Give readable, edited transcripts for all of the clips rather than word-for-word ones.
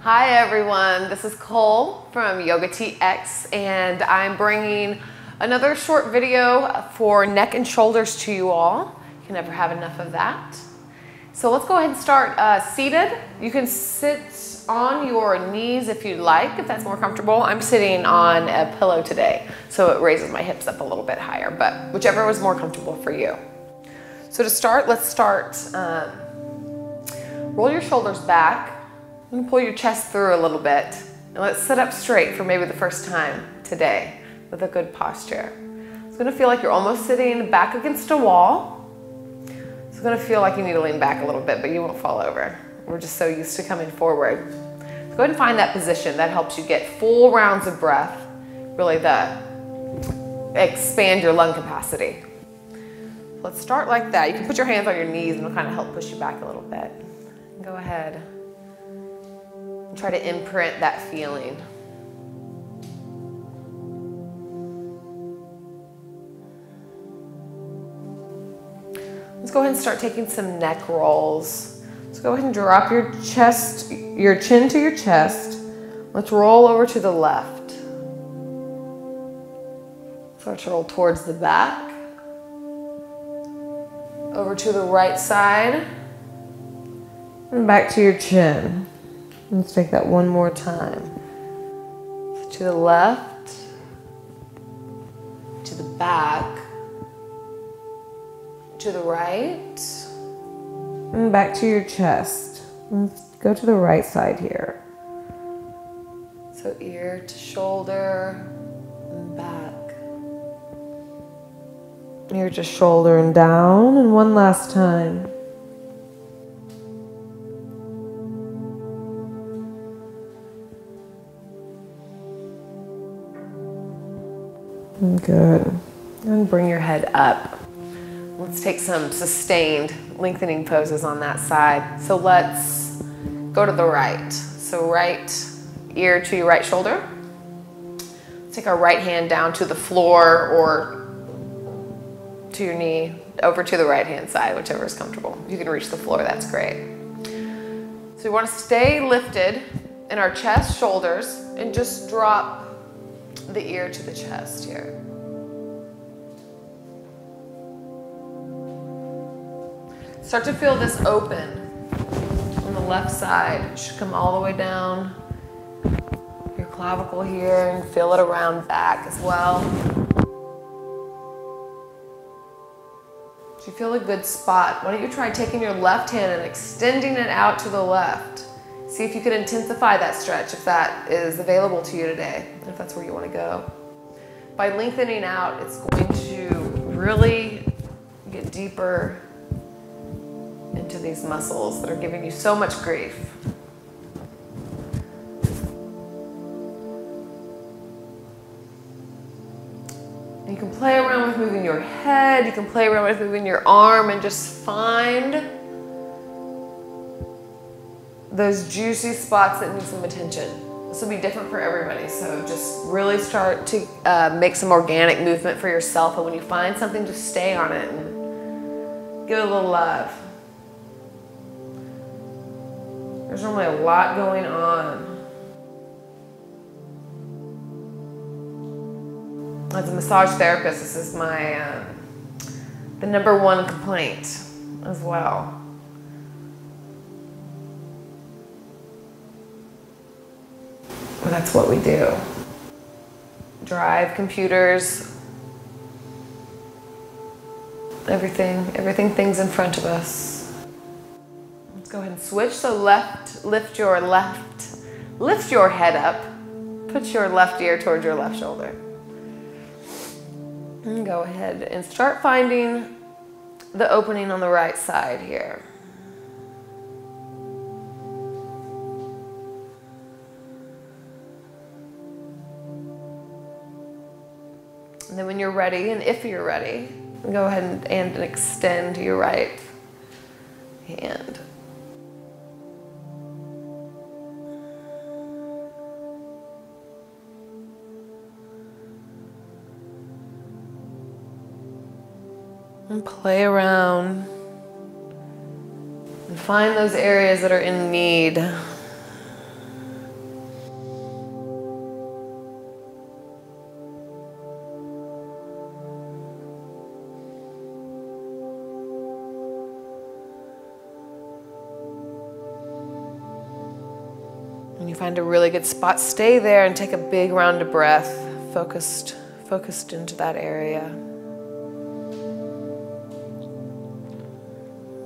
Hi everyone, this is Cole from Yoga TX, and I'm bringing another short video for neck and shoulders to you all. You can never have enough of that. So let's go ahead and start seated. You can sit on your knees if you'd like, if that's more comfortable. I'm sitting on a pillow today, so it raises my hips up a little bit higher, but whichever was more comfortable for you. So to start, let's start, roll your shoulders back. And pull your chest through a little bit. And let's sit up straight for maybe the first time today with a good posture. It's gonna feel like you're almost sitting back against a wall. It's gonna feel like you need to lean back a little bit, but you won't fall over. We're just so used to coming forward. So go ahead and find that position. That helps you get full rounds of breath, really expand your lung capacity. Let's start like that. You can put your hands on your knees and it'll kind of help push you back a little bit. Go ahead. Try to imprint that feeling. Let's go ahead and start taking some neck rolls. Let's go ahead and drop your chin to your chest. Let's roll over to the left. Start to roll towards the back. Over to the right side. And back to your chin. Let's take that one more time. To the left, to the back, to the right, and back to your chest. Let's go to the right side here. So ear to shoulder and back. Ear to shoulder and down, and one last time. Good. And bring your head up. Let's take some sustained lengthening poses on that side. So let's go to the right. So right ear to your right shoulder. Let's take our right hand down to the floor or to your knee, over to the right hand side, whichever is comfortable. If you can reach the floor, that's great. So we want to stay lifted in our chest, shoulders, and just drop the ear to the chest here. Start to feel this open on the left side. It should come all the way down your clavicle here and feel it around back as well. If you feel a good spot, why don't you try taking your left hand and extending it out to the left. See if you can intensify that stretch if that is available to you today, if that's where you want to go. By lengthening out, it's going to really get deeper into these muscles that are giving you so much grief. You can play around with moving your head, you can play around with moving your arm and just find those juicy spots that need some attention. This will be different for everybody, so just really start to make some organic movement for yourself, and when you find something, just stay on it and give it a little love. There's normally a lot going on. As a massage therapist, this is my the #1 complaint as well. Well, that's what we do. Drive, computers, everything's in front of us. Let's go ahead and switch. So lift your head up. Put your left ear towards your left shoulder. And go ahead and start finding the opening on the right side here. And then when you're ready, and if you're ready, go ahead and extend your right hand. And play around and find those areas that are in need. When you find a really good spot, stay there and take a big round of breath, focused into that area.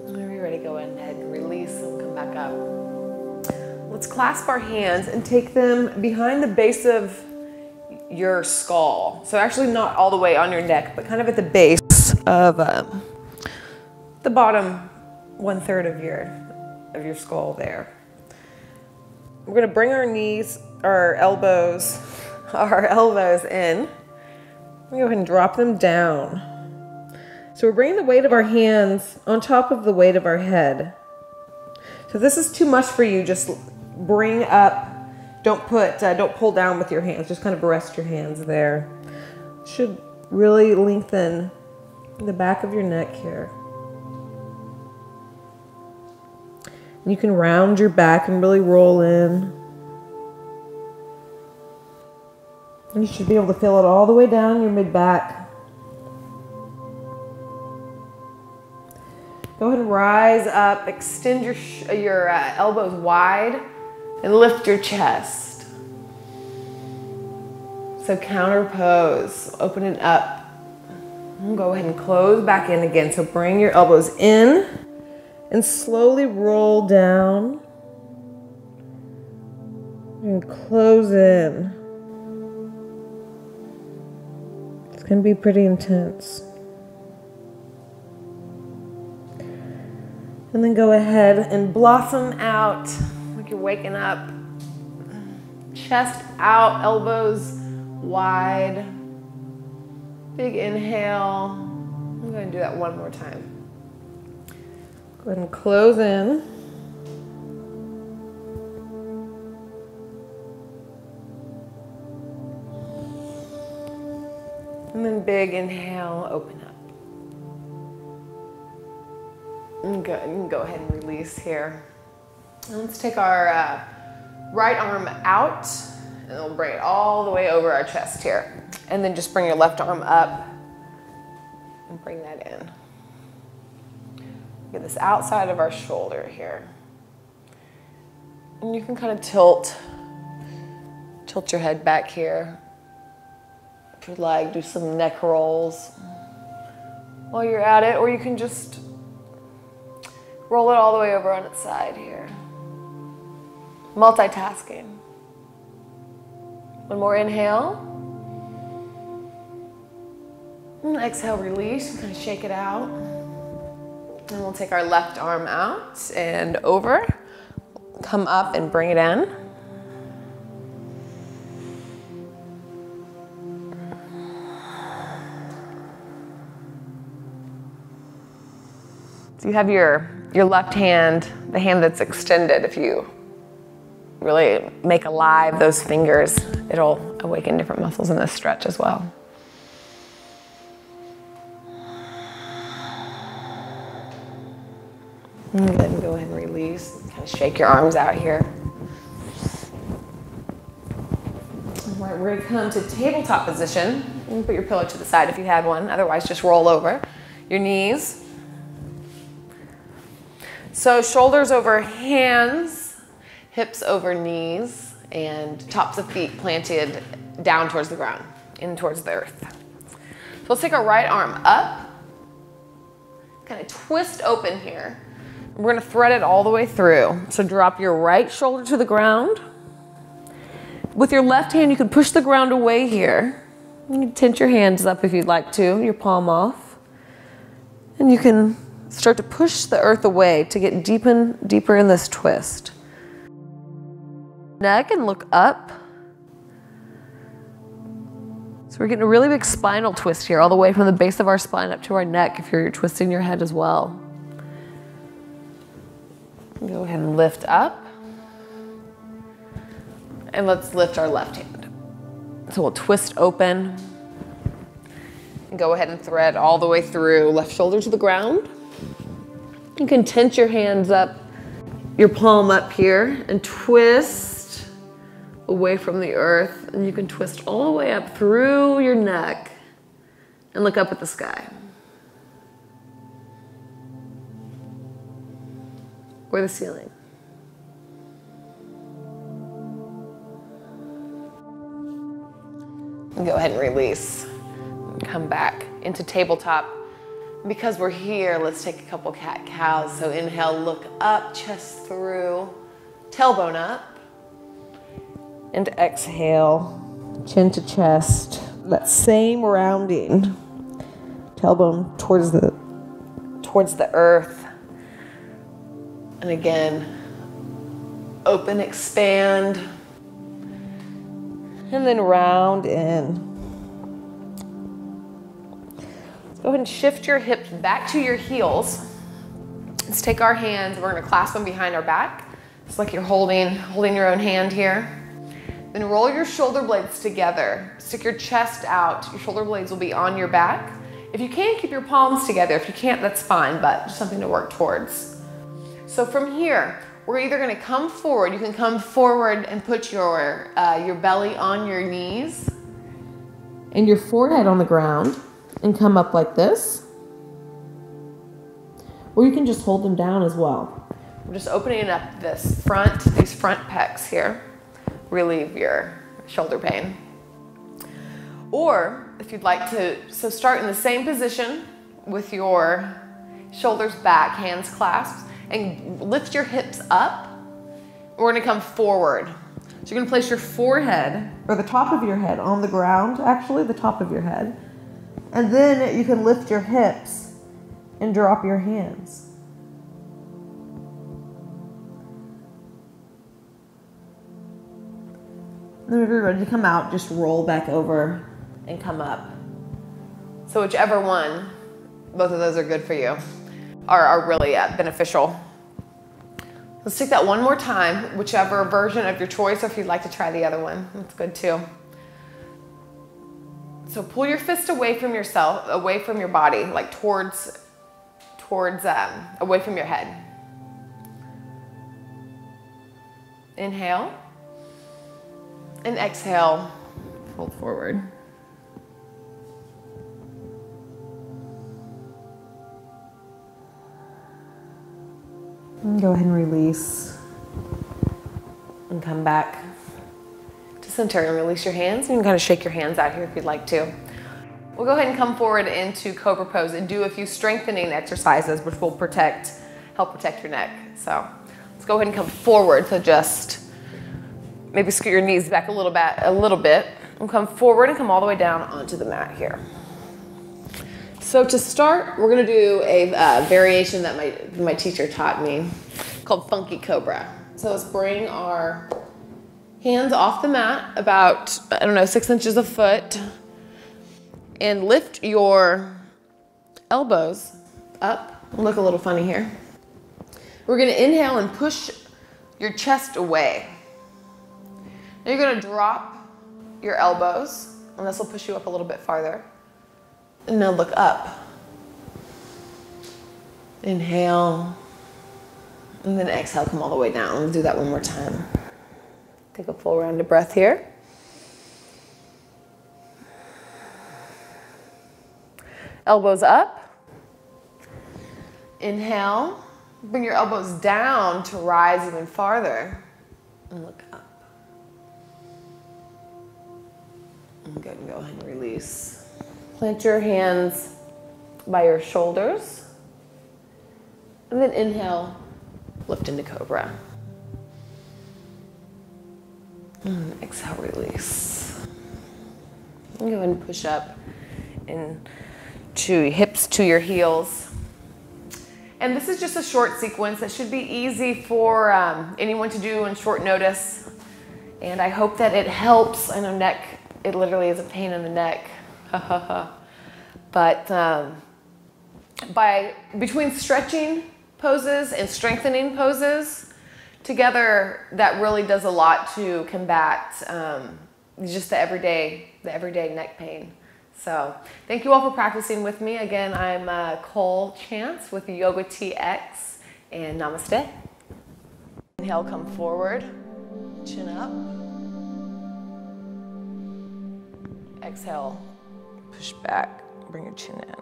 Whenever you're ready, go ahead and release and come back up. Let's clasp our hands and take them behind the base of your skull. So actually not all the way on your neck, but kind of at the base of the bottom 1/3 of your skull there. We're gonna bring our knees, our elbows in. We'll go ahead and drop them down. So we're bringing the weight of our hands on top of the weight of our head. So if this is too much for you, just bring up. Don't pull down with your hands. Just kind of rest your hands there. Should really lengthen the back of your neck here. And you can round your back and really roll in. And you should be able to feel it all the way down your mid-back. Go ahead and rise up, extend your elbows wide, and lift your chest. So counter pose, open it up. And go ahead and close back in again. So bring your elbows in and slowly roll down and close in. It's going to be pretty intense. And then go ahead and blossom out like you're waking up. Chest out, elbows wide. Big inhale. I'm going to do that one more time. Go ahead and close in. And then big inhale, open up. And good. You can go ahead and release here. And let's take our right arm out, and we'll bring it all the way over our chest here. And then just bring your left arm up and bring that in. Get this outside of our shoulder here. And you can kind of tilt your head back here. If you'd like, do some neck rolls while you're at it, or you can just roll it all the way over on its side here. Multitasking. One more inhale. And exhale, release, and kind of shake it out. And we'll take our left arm out and over. Come up and bring it in. So you have your left hand, the hand that's extended. If you really make alive those fingers, it'll awaken different muscles in this stretch as well. And then go ahead and release. Kind of shake your arms out here. All right, we're going to come to tabletop position. You can put your pillow to the side if you had one. Otherwise, just roll over your knees. So shoulders over hands, hips over knees, and tops of feet planted down towards the ground, in towards the earth. So let's take our right arm up, kind of twist open here. We're going to thread it all the way through. So drop your right shoulder to the ground. With your left hand, you can push the ground away here. You can tint your hands up if you'd like to, your palm off. And you can start to push the earth away to get deeper in this twist. Neck and look up. So we're getting a really big spinal twist here, all the way from the base of our spine up to our neck if you're twisting your head as well. Go ahead and lift up. And let's lift our left hand. So we'll twist open. And go ahead and thread all the way through. Left shoulder to the ground. You can tint your hands up, your palm up here, and twist away from the earth. And you can twist all the way up through your neck and look up at the sky. Or the ceiling. Go ahead and release. Come back into tabletop. Because we're here, let's take a couple cat-cows. So inhale, look up, chest through, tailbone up. And exhale, chin to chest. That same rounding. Tailbone towards the earth. And again, open, expand. And then round in. Go ahead and shift your hips back to your heels. Let's take our hands, we're gonna clasp them behind our back. It's like you're holding your own hand here. Then roll your shoulder blades together. Stick your chest out. Your shoulder blades will be on your back. If you can, keep your palms together. If you can't, that's fine, but just something to work towards. So from here, we're either gonna come forward. You can come forward and put your belly on your knees and your forehead on the ground. And come up like this. Or you can just hold them down as well. We're just opening up these front pecs here. Relieve your shoulder pain. Or if you'd like to, so start in the same position with your shoulders back, hands clasped, and lift your hips up. We're gonna come forward. So you're gonna place your forehead, or the top of your head on the ground, actually, the top of your head. And then you can lift your hips and drop your hands. Then when you're ready to come out, just roll back over and come up. So whichever one, both of those are good for you, are really beneficial. Let's take that one more time, whichever version of your choice, or if you'd like to try the other one, that's good too. So pull your fist away from yourself, away from your body, like towards away from your head. Inhale. And exhale, fold forward. And go ahead and release. And come back to center and release your hands. You can kind of shake your hands out here if you'd like to. We'll go ahead and come forward into Cobra Pose and do a few strengthening exercises which will help protect your neck. So let's go ahead and come forward. So just maybe scoot your knees back a little bit and come forward and come all the way down onto the mat here. So to start, we're gonna do a variation that my teacher taught me called Funky Cobra. So let's bring our hands off the mat about, 6 inches a foot, and lift your elbows up. Look a little funny here. We're gonna inhale and push your chest away. Now you're gonna drop your elbows, and this will push you up a little bit farther. And now look up. Inhale, and then exhale, come all the way down. We'll do that one more time. Take a full round of breath here. Elbows up. Inhale. Bring your elbows down to rise even farther. And look up. And good, and go ahead and release. Plant your hands by your shoulders. And then inhale, lift into Cobra. And exhale, release. And go ahead and push up into hips to your heels. And this is just a short sequence that should be easy for anyone to do on short notice. And I hope that it helps. I know it literally is a pain in the neck. But between stretching poses and strengthening poses together, that really does a lot to combat just the everyday neck pain. So thank you all for practicing with me. Again, I'm Cole Chance with Yoga TX, and namaste. Inhale, come forward, chin up. Exhale, push back, bring your chin in.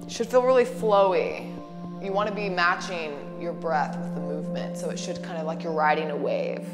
It should feel really flowy. You want to be matching your breath with the movement, so it should kind of like you're riding a wave.